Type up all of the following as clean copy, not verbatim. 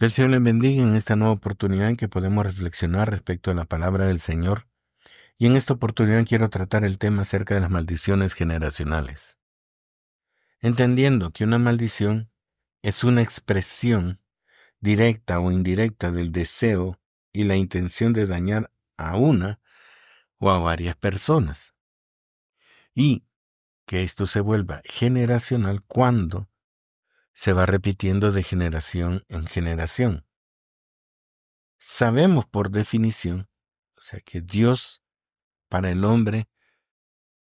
Que el Señor les bendiga en esta nueva oportunidad en que podemos reflexionar respecto a la palabra del Señor. Y en esta oportunidad quiero tratar el tema acerca de las maldiciones generacionales. Entendiendo que una maldición es una expresión directa o indirecta del deseo y la intención de dañar a una o a varias personas. Y que esto se vuelva generacional cuando se va repitiendo de generación en generación. Sabemos por definición, o sea, que Dios para el hombre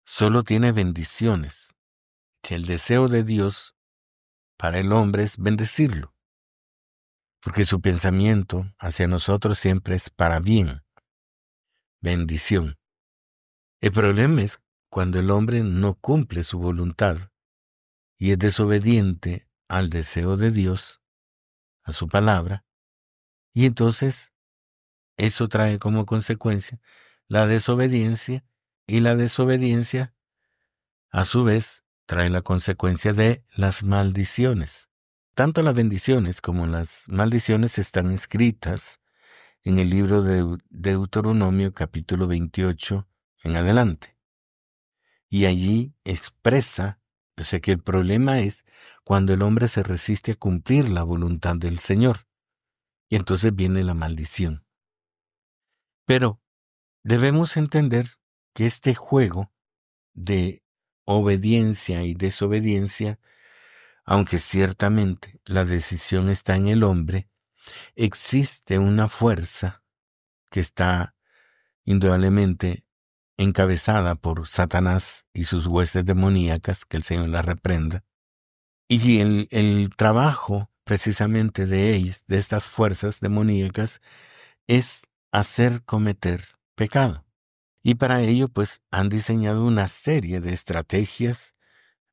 solo tiene bendiciones, que el deseo de Dios para el hombre es bendecirlo, porque su pensamiento hacia nosotros siempre es para bien, bendición. El problema es cuando el hombre no cumple su voluntad y es desobediente al deseo de Dios, a su palabra, y entonces eso trae como consecuencia la desobediencia, y la desobediencia, a su vez, trae la consecuencia de las maldiciones. Tanto las bendiciones como las maldiciones están escritas en el libro de Deuteronomio capítulo 28 en adelante. Y allí expresa, o sea que el problema es cuando el hombre se resiste a cumplir la voluntad del Señor. Y entonces viene la maldición. Pero debemos entender que este juego de obediencia y desobediencia, aunque ciertamente la decisión está en el hombre, existe una fuerza que está indudablemente encabezada por Satanás y sus huestes demoníacas, que el Señor la reprenda. Y el trabajo precisamente de ellas, de estas fuerzas demoníacas, es hacer cometer pecado. Y para ello, pues, han diseñado una serie de estrategias,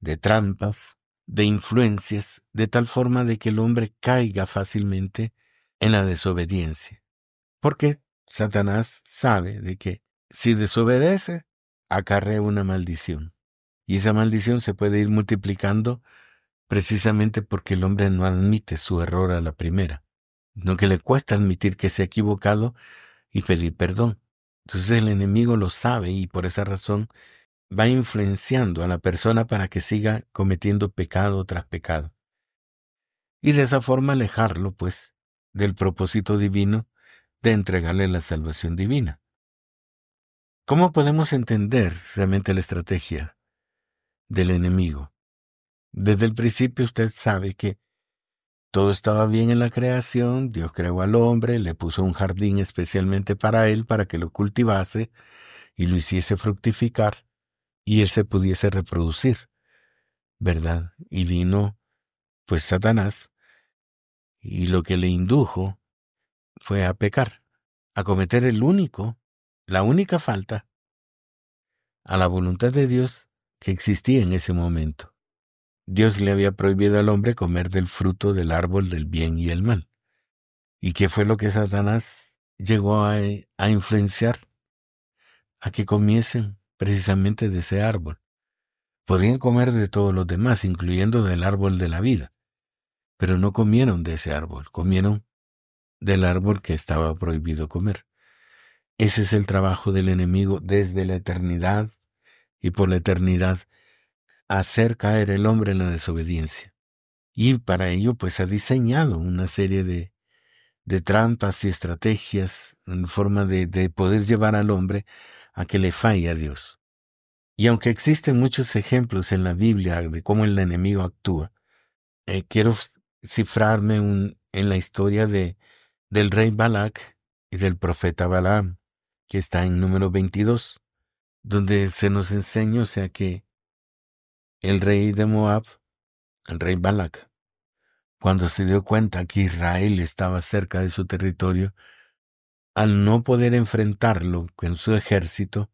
de trampas, de influencias, de tal forma de que el hombre caiga fácilmente en la desobediencia. Porque Satanás sabe de que si desobedece, acarrea una maldición. Y esa maldición se puede ir multiplicando precisamente porque el hombre no admite su error a la primera, no que le cuesta admitir que se ha equivocado y pedir perdón. Entonces el enemigo lo sabe y por esa razón va influenciando a la persona para que siga cometiendo pecado tras pecado. Y de esa forma alejarlo, pues, del propósito divino de entregarle la salvación divina. ¿Cómo podemos entender realmente la estrategia del enemigo? Desde el principio usted sabe que todo estaba bien en la creación, Dios creó al hombre, le puso un jardín especialmente para él, para que lo cultivase y lo hiciese fructificar, y él se pudiese reproducir, ¿verdad? Y vino, pues, Satanás, y lo que le indujo fue a pecar, a cometer la única falta a la voluntad de Dios que existía en ese momento. Dios le había prohibido al hombre comer del fruto del árbol del bien y el mal. ¿Y qué fue lo que Satanás llegó a influenciar? A que comiesen precisamente de ese árbol. Podían comer de todos los demás, incluyendo del árbol de la vida, pero no comieron de ese árbol, comieron del árbol que estaba prohibido comer. Ese es el trabajo del enemigo desde la eternidad y por la eternidad, hacer caer el hombre en la desobediencia. Y para ello, pues, ha diseñado una serie de trampas y estrategias en forma de poder llevar al hombre a que le falle a Dios. Y aunque existen muchos ejemplos en la Biblia de cómo el enemigo actúa, quiero cifrarme en la historia del rey Balac y del profeta Balaam, que está en número 22, donde se nos enseña, o sea, que el rey de Moab, el rey Balac, cuando se dio cuenta que Israel estaba cerca de su territorio, al no poder enfrentarlo con su ejército,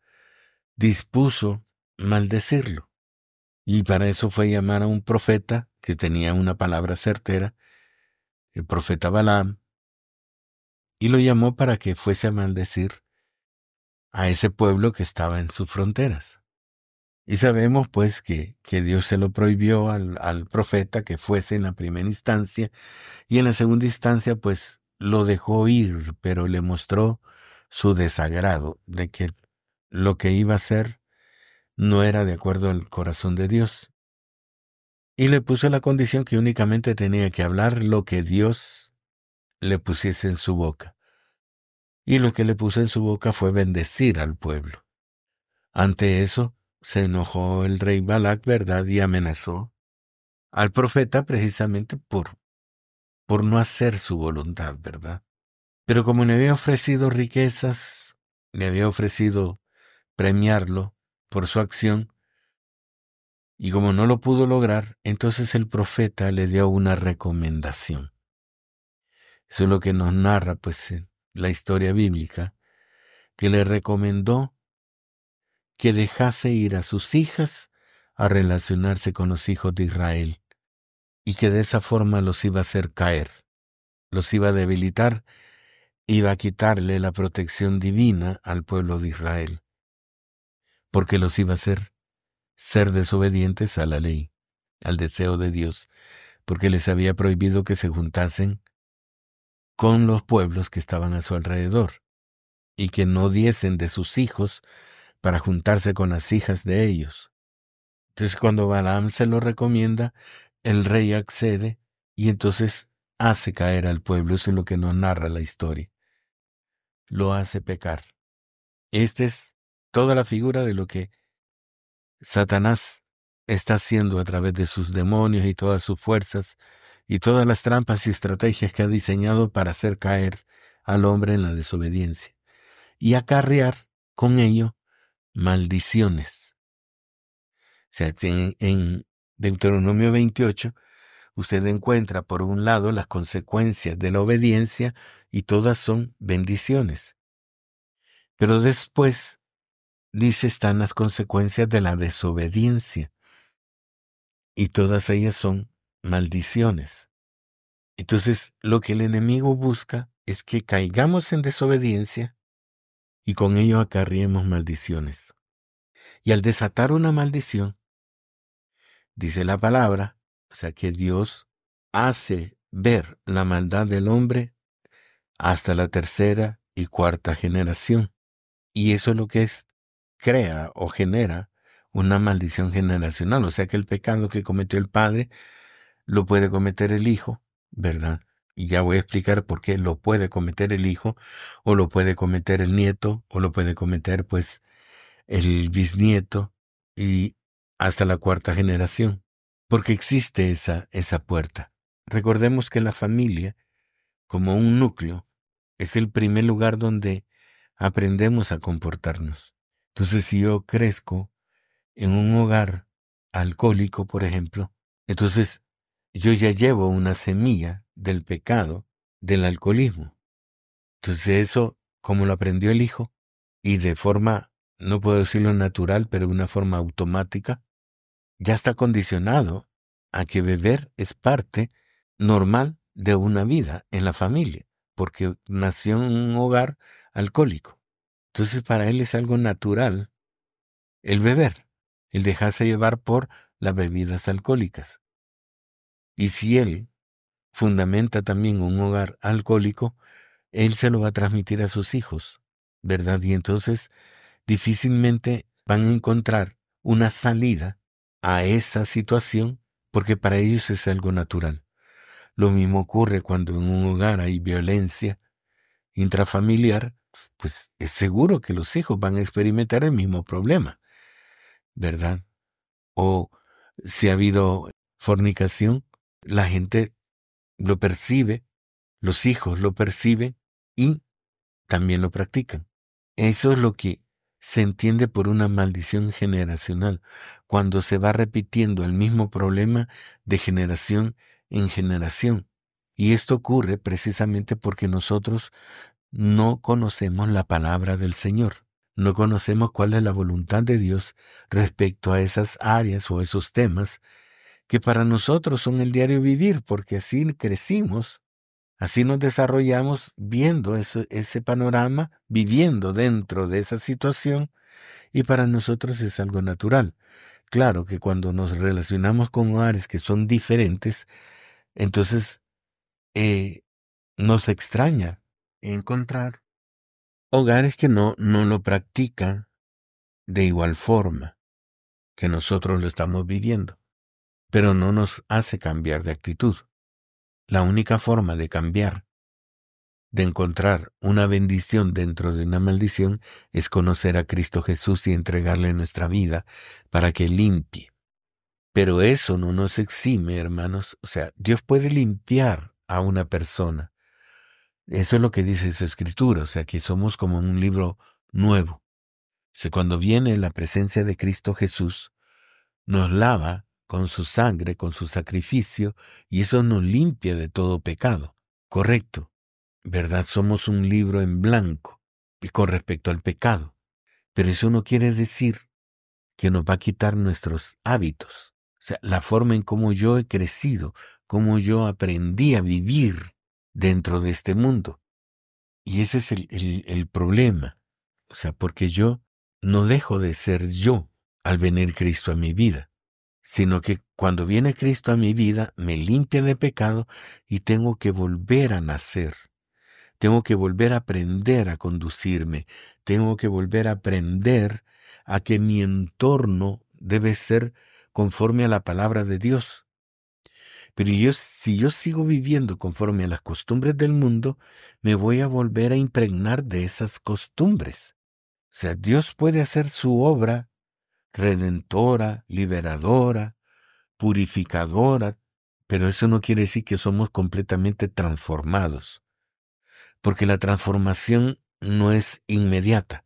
dispuso maldecirlo. Y para eso fue llamar a un profeta que tenía una palabra certera, el profeta Balaam, y lo llamó para que fuese a maldecir a ese pueblo que estaba en sus fronteras. Y sabemos pues que Dios se lo prohibió al profeta que fuese en la primera instancia, y en la segunda instancia pues lo dejó ir, pero le mostró su desagrado de que lo que iba a hacer no era de acuerdo al corazón de Dios. Y le puso la condición que únicamente tenía que hablar lo que Dios le pusiese en su boca. Y lo que le puso en su boca fue bendecir al pueblo. Ante eso se enojó el rey Balac, ¿verdad? Y amenazó al profeta precisamente por no hacer su voluntad, ¿verdad? Pero como le había ofrecido riquezas, le había ofrecido premiarlo por su acción, y como no lo pudo lograr, entonces el profeta le dio una recomendación. Eso es lo que nos narra, pues, la historia bíblica, que le recomendó que dejase ir a sus hijas a relacionarse con los hijos de Israel, y que de esa forma los iba a hacer caer, los iba a debilitar, iba a quitarle la protección divina al pueblo de Israel, porque los iba a hacer ser desobedientes a la ley, al deseo de Dios, porque les había prohibido que se juntasen con los pueblos que estaban a su alrededor, y que no diesen de sus hijos para juntarse con las hijas de ellos. Entonces cuando Balaam se lo recomienda, el rey accede y entonces hace caer al pueblo. Eso es lo que nos narra la historia. Lo hace pecar. Esta es toda la figura de lo que Satanás está haciendo a través de sus demonios y todas sus fuerzas y todas las trampas y estrategias que ha diseñado para hacer caer al hombre en la desobediencia y acarrear con ello maldiciones. O sea, en Deuteronomio 28, usted encuentra por un lado las consecuencias de la obediencia y todas son bendiciones. Pero después, dice, están las consecuencias de la desobediencia y todas ellas son maldiciones. Entonces, lo que el enemigo busca es que caigamos en desobediencia y con ello acarriemos maldiciones. Y al desatar una maldición, dice la palabra, o sea que Dios hace ver la maldad del hombre hasta la tercera y cuarta generación. Y eso es lo que crea o genera una maldición generacional. O sea que el pecado que cometió el padre lo puede cometer el hijo, ¿verdad? Y ya voy a explicar por qué lo puede cometer el hijo, o lo puede cometer el nieto, o lo puede cometer, pues, el bisnieto, y hasta la cuarta generación. Porque existe esa puerta. Recordemos que la familia, como un núcleo, es el primer lugar donde aprendemos a comportarnos. Entonces, si yo crezco en un hogar alcohólico, por ejemplo, entonces yo ya llevo una semilla del pecado, del alcoholismo. Entonces eso, como lo aprendió el hijo, y de forma, no puedo decirlo natural, pero de una forma automática, ya está condicionado a que beber es parte normal de una vida en la familia, porque nació en un hogar alcohólico. Entonces para él es algo natural el beber, el dejarse llevar por las bebidas alcohólicas. Y si él fundamenta también un hogar alcohólico, él se lo va a transmitir a sus hijos, ¿verdad? Y entonces difícilmente van a encontrar una salida a esa situación porque para ellos es algo natural. Lo mismo ocurre cuando en un hogar hay violencia intrafamiliar, pues es seguro que los hijos van a experimentar el mismo problema, ¿verdad? O si ha habido fornicación, la gente lo percibe, los hijos lo perciben y también lo practican. Eso es lo que se entiende por una maldición generacional, cuando se va repitiendo el mismo problema de generación en generación. Y esto ocurre precisamente porque nosotros no conocemos la palabra del Señor. No conocemos cuál es la voluntad de Dios respecto a esas áreas o esos temas que para nosotros son el diario vivir, porque así crecimos, así nos desarrollamos viendo ese panorama, viviendo dentro de esa situación, y para nosotros es algo natural. Claro que cuando nos relacionamos con hogares que son diferentes, entonces nos extraña encontrar hogares que no lo practican de igual forma que nosotros lo estamos viviendo, pero no nos hace cambiar de actitud. La única forma de cambiar, de encontrar una bendición dentro de una maldición, es conocer a Cristo Jesús y entregarle nuestra vida para que limpie. Pero eso no nos exime, hermanos. O sea, Dios puede limpiar a una persona. Eso es lo que dice su escritura, o sea, que somos como un libro nuevo. O sea, cuando viene la presencia de Cristo Jesús, nos lava con su sangre, con su sacrificio, y eso nos limpia de todo pecado. Correcto, ¿verdad? Somos un libro en blanco con respecto al pecado. Pero eso no quiere decir que nos va a quitar nuestros hábitos. O sea, la forma en cómo yo he crecido, cómo yo aprendí a vivir dentro de este mundo. Y ese es el problema. O sea, porque yo no dejo de ser yo al venir Cristo a mi vida, sino que cuando viene Cristo a mi vida me limpia de pecado y tengo que volver a nacer. Tengo que volver a aprender a conducirme. Tengo que volver a aprender a que mi entorno debe ser conforme a la palabra de Dios. Pero si yo sigo viviendo conforme a las costumbres del mundo, me voy a volver a impregnar de esas costumbres. O sea, Dios puede hacer su obra redentora, liberadora, purificadora, pero eso no quiere decir que somos completamente transformados, porque la transformación no es inmediata,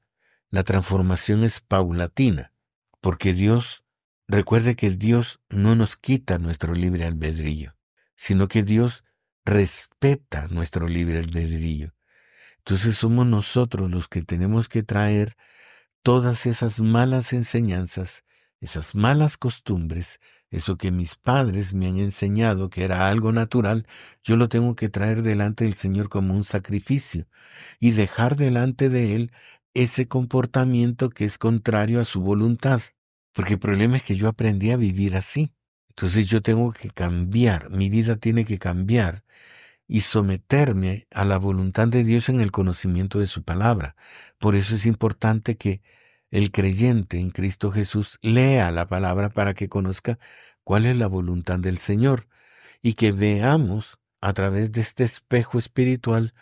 la transformación es paulatina, porque recuerde que Dios no nos quita nuestro libre albedrío, sino que Dios respeta nuestro libre albedrío. Entonces somos nosotros los que tenemos que traer todas esas malas enseñanzas, esas malas costumbres, eso que mis padres me han enseñado que era algo natural, yo lo tengo que traer delante del Señor como un sacrificio y dejar delante de Él ese comportamiento que es contrario a su voluntad. Porque el problema es que yo aprendí a vivir así. Entonces yo tengo que cambiar, mi vida tiene que cambiar y someterme a la voluntad de Dios en el conocimiento de su palabra. Por eso es importante que el creyente en Cristo Jesús lea la palabra para que conozca cuál es la voluntad del Señor y que veamos a través de este espejo espiritual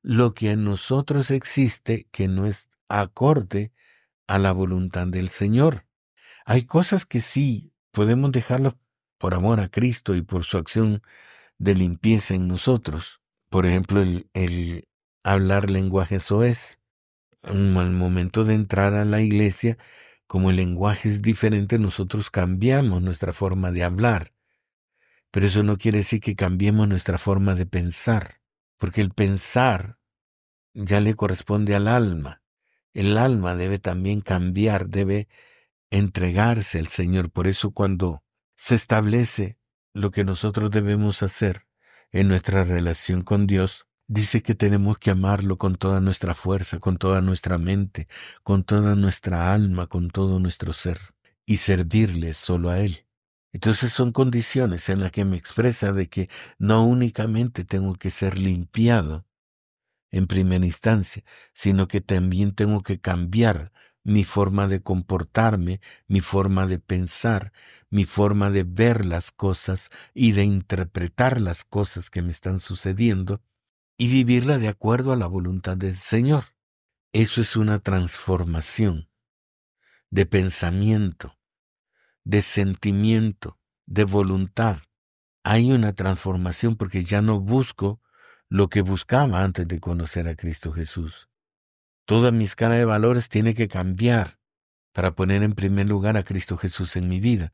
lo que en nosotros existe que no es acorde a la voluntad del Señor. Hay cosas que sí podemos dejarlas por amor a Cristo y por su acción de limpieza en nosotros. Por ejemplo, el hablar lenguaje soez. Al momento de entrar a la iglesia, como el lenguaje es diferente, nosotros cambiamos nuestra forma de hablar. Pero eso no quiere decir que cambiemos nuestra forma de pensar, porque el pensar ya le corresponde al alma. El alma debe también cambiar, debe entregarse al Señor. Por eso cuando se establece lo que nosotros debemos hacer en nuestra relación con Dios, dice que tenemos que amarlo con toda nuestra fuerza, con toda nuestra mente, con toda nuestra alma, con todo nuestro ser, y servirle solo a Él. Entonces son condiciones en las que me expresa de que no únicamente tengo que ser limpiado en primera instancia, sino que también tengo que cambiar mi forma de comportarme, mi forma de pensar, mi forma de ver las cosas y de interpretar las cosas que me están sucediendo y vivirla de acuerdo a la voluntad del Señor. Eso es una transformación de pensamiento, de sentimiento, de voluntad. Hay una transformación porque ya no busco lo que buscaba antes de conocer a Cristo Jesús. Toda mi escala de valores tiene que cambiar para poner en primer lugar a Cristo Jesús en mi vida.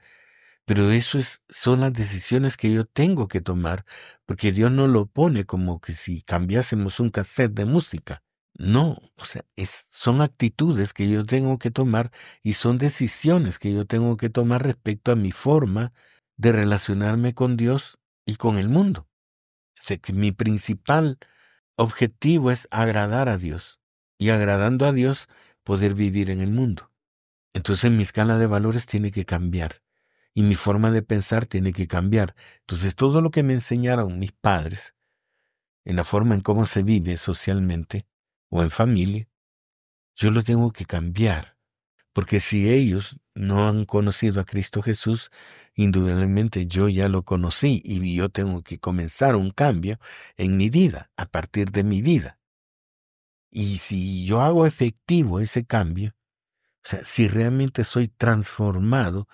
Pero son las decisiones que yo tengo que tomar, porque Dios no lo pone como que si cambiásemos un cassette de música. No, o sea, son actitudes que yo tengo que tomar y son decisiones que yo tengo que tomar respecto a mi forma de relacionarme con Dios y con el mundo. O sea, que mi principal objetivo es agradar a Dios y agradando a Dios poder vivir en el mundo. Entonces mi escala de valores tiene que cambiar y mi forma de pensar tiene que cambiar. Entonces todo lo que me enseñaron mis padres en la forma en cómo se vive socialmente o en familia, yo lo tengo que cambiar. Porque si ellos no han conocido a Cristo Jesús, indudablemente yo ya lo conocí y yo tengo que comenzar un cambio en mi vida, a partir de mi vida. Y si yo hago efectivo ese cambio, o sea, si realmente soy transformado,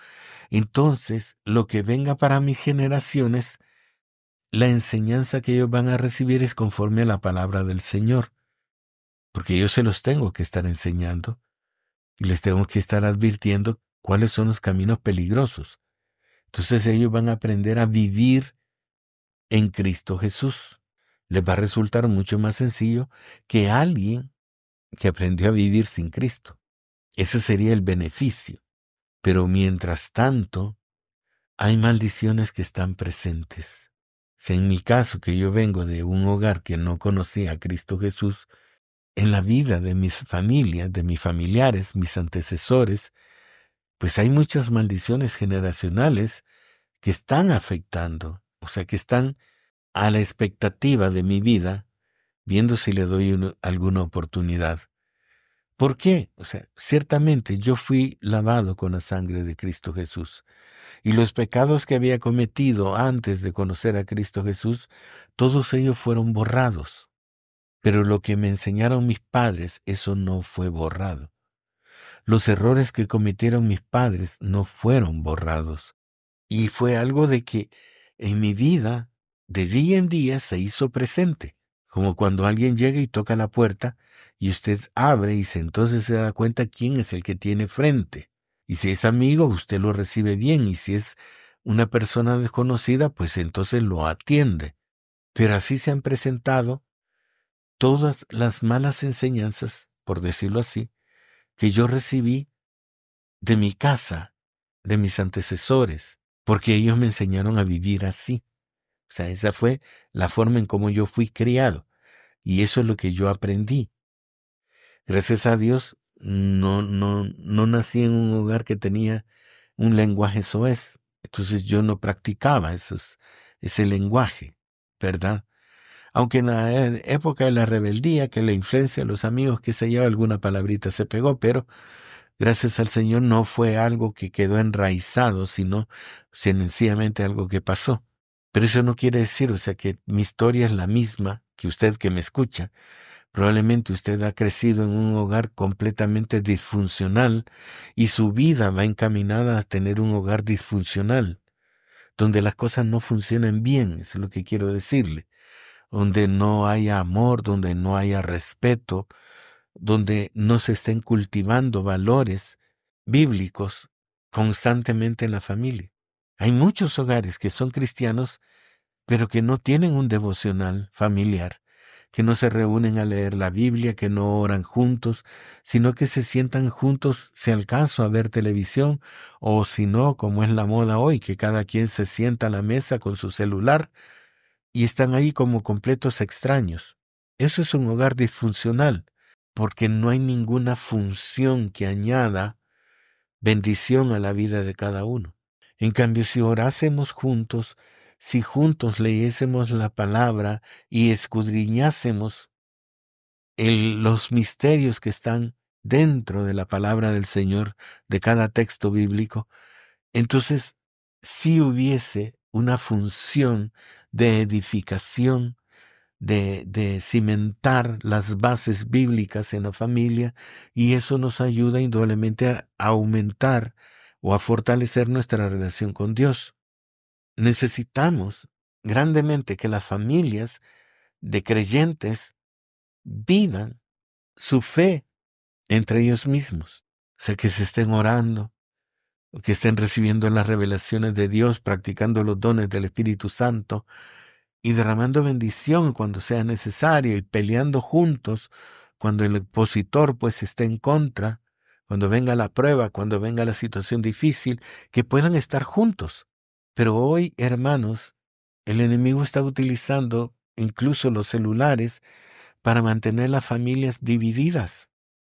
entonces lo que venga para mis generaciones, la enseñanza que ellos van a recibir es conforme a la palabra del Señor. Porque yo se los tengo que estar enseñando y les tengo que estar advirtiendo cuáles son los caminos peligrosos. Entonces ellos van a aprender a vivir en Cristo Jesús. Les va a resultar mucho más sencillo que alguien que aprendió a vivir sin Cristo. Ese sería el beneficio. Pero mientras tanto, hay maldiciones que están presentes. Si en mi caso, que yo vengo de un hogar que no conocía a Cristo Jesús, en la vida de mis familias, de mis familiares, mis antecesores, pues hay muchas maldiciones generacionales que están afectando, o sea, que están a la expectativa de mi vida, viendo si le doy alguna oportunidad. ¿Por qué? O sea, ciertamente yo fui lavado con la sangre de Cristo Jesús, y los pecados que había cometido antes de conocer a Cristo Jesús, todos ellos fueron borrados. Pero lo que me enseñaron mis padres, eso no fue borrado. Los errores que cometieron mis padres no fueron borrados. Y fue algo de que en mi vida, de día en día, se hizo presente. Como cuando alguien llega y toca la puerta y usted abre y entonces se da cuenta quién es el que tiene frente. Y si es amigo, usted lo recibe bien. Y si es una persona desconocida, pues entonces lo atiende. Pero así se han presentado todas las malas enseñanzas, por decirlo así, que yo recibí de mi casa, de mis antecesores, porque ellos me enseñaron a vivir así. O sea, esa fue la forma en cómo yo fui criado, y eso es lo que yo aprendí. Gracias a Dios, no nací en un hogar que tenía un lenguaje soez. Entonces yo no practicaba ese lenguaje, ¿verdad? Aunque en la época de la rebeldía, que la influencia de los amigos, que se yo, alguna palabrita se pegó, pero gracias al Señor no fue algo que quedó enraizado, sino sencillamente algo que pasó. Pero eso no quiere decir, o sea, que mi historia es la misma que usted que me escucha. Probablemente usted ha crecido en un hogar completamente disfuncional y su vida va encaminada a tener un hogar disfuncional, donde las cosas no funcionan bien, eso es lo que quiero decirle, donde no haya amor, donde no haya respeto, donde no se estén cultivando valores bíblicos constantemente en la familia. Hay muchos hogares que son cristianos, pero que no tienen un devocional familiar, que no se reúnen a leer la Biblia, que no oran juntos, sino que se sientan juntos si acaso a ver televisión, o si no, como es la moda hoy, que cada quien se sienta a la mesa con su celular y están ahí como completos extraños. Eso es un hogar disfuncional, porque no hay ninguna función que añada bendición a la vida de cada uno. En cambio, si orásemos juntos, si juntos leyésemos la palabra y escudriñásemos los misterios que están dentro de la palabra del Señor, de cada texto bíblico, entonces sí hubiese una función de edificación, de cimentar las bases bíblicas en la familia, y eso nos ayuda indudablemente a aumentar o a fortalecer nuestra relación con Dios. Necesitamos grandemente que las familias de creyentes vivan su fe entre ellos mismos. O sea, que se estén orando, que estén recibiendo las revelaciones de Dios, practicando los dones del Espíritu Santo y derramando bendición cuando sea necesario y peleando juntos cuando el opositor pues esté en contra, cuando venga la prueba, cuando venga la situación difícil, que puedan estar juntos. Pero hoy, hermanos, el enemigo está utilizando incluso los celulares para mantener las familias divididas.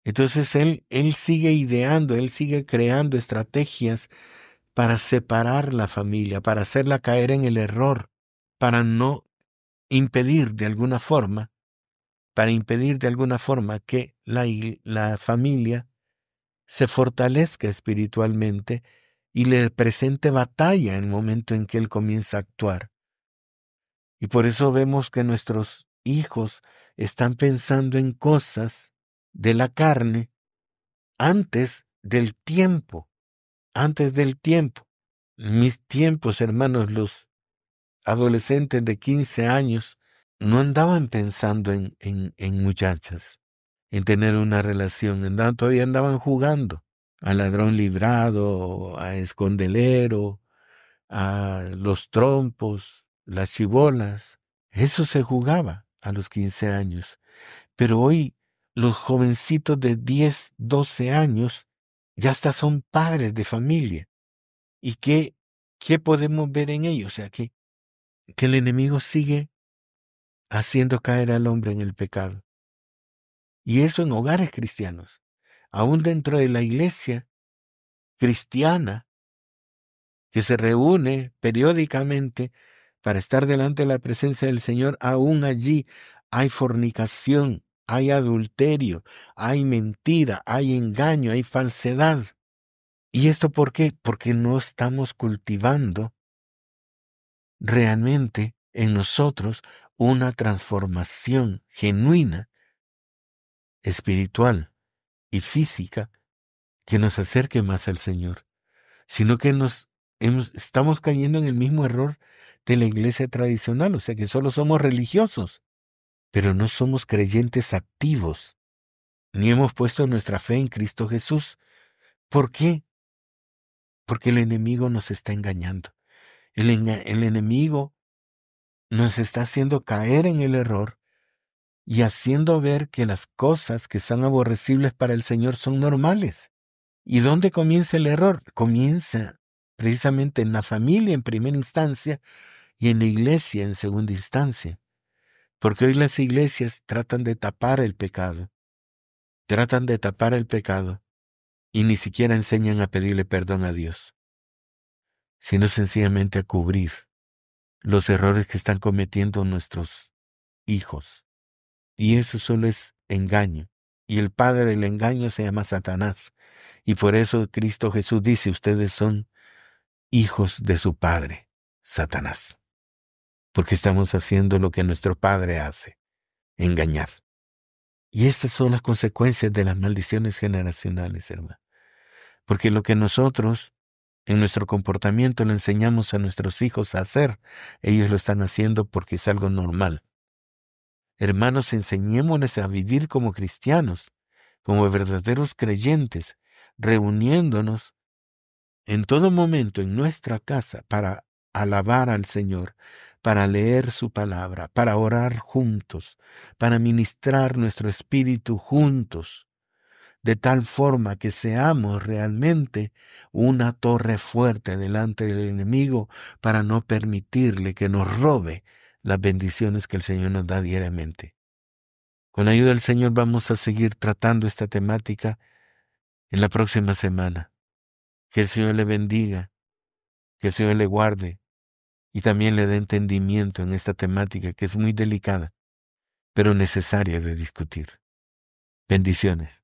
Entonces él sigue ideando, él sigue creando estrategias para separar la familia, para hacerla caer en el error, para no impedir de alguna forma, que la familia se fortalezca espiritualmente y le presente batalla en el momento en que él comienza a actuar. Y por eso vemos que nuestros hijos están pensando en cosas de la carne antes del tiempo, antes del tiempo. En mis tiempos, hermanos, los adolescentes de 15 años no andaban pensando en muchachas, en tener una relación, todavía andaban jugando al ladrón librado, a escondelero, a los trompos, las chibolas. Eso se jugaba a los 15 años. Pero hoy los jovencitos de 10, 12 años ya hasta son padres de familia. ¿Y qué podemos ver en ellos? O sea, que el enemigo sigue haciendo caer al hombre en el pecado. Y eso en hogares cristianos. Aún dentro de la iglesia cristiana, que se reúne periódicamente para estar delante de la presencia del Señor, aún allí hay fornicación, hay adulterio, hay mentira, hay engaño, hay falsedad. ¿Y esto por qué? Porque no estamos cultivando realmente en nosotros una transformación genuina, espiritual y física que nos acerque más al Señor, sino que estamos cayendo en el mismo error de la iglesia tradicional, o sea que solo somos religiosos, pero no somos creyentes activos, ni hemos puesto nuestra fe en Cristo Jesús. ¿Por qué? Porque el enemigo nos está engañando. El enemigo nos está haciendo caer en el error y haciendo ver que las cosas que son aborrecibles para el Señor son normales. ¿Y dónde comienza el error? Comienza precisamente en la familia en primera instancia y en la iglesia en segunda instancia. Porque hoy las iglesias tratan de tapar el pecado. Y ni siquiera enseñan a pedirle perdón a Dios, sino sencillamente a cubrir los errores que están cometiendo nuestros hijos. Y eso solo es engaño. Y el padre del engaño se llama Satanás. Y por eso Cristo Jesús dice, ustedes son hijos de su padre, Satanás. Porque estamos haciendo lo que nuestro padre hace, engañar. Y estas son las consecuencias de las maldiciones generacionales, hermano. Porque lo que nosotros en nuestro comportamiento le enseñamos a nuestros hijos a hacer, ellos lo están haciendo porque es algo normal. Hermanos, enseñémosles a vivir como cristianos, como verdaderos creyentes, reuniéndonos en todo momento en nuestra casa para alabar al Señor, para leer su palabra, para orar juntos, para ministrar nuestro espíritu juntos, de tal forma que seamos realmente una torre fuerte delante del enemigo para no permitirle que nos robe las bendiciones que el Señor nos da diariamente. Con la ayuda del Señor vamos a seguir tratando esta temática en la próxima semana. Que el Señor le bendiga, que el Señor le guarde y también le dé entendimiento en esta temática que es muy delicada, pero necesaria de discutir. Bendiciones.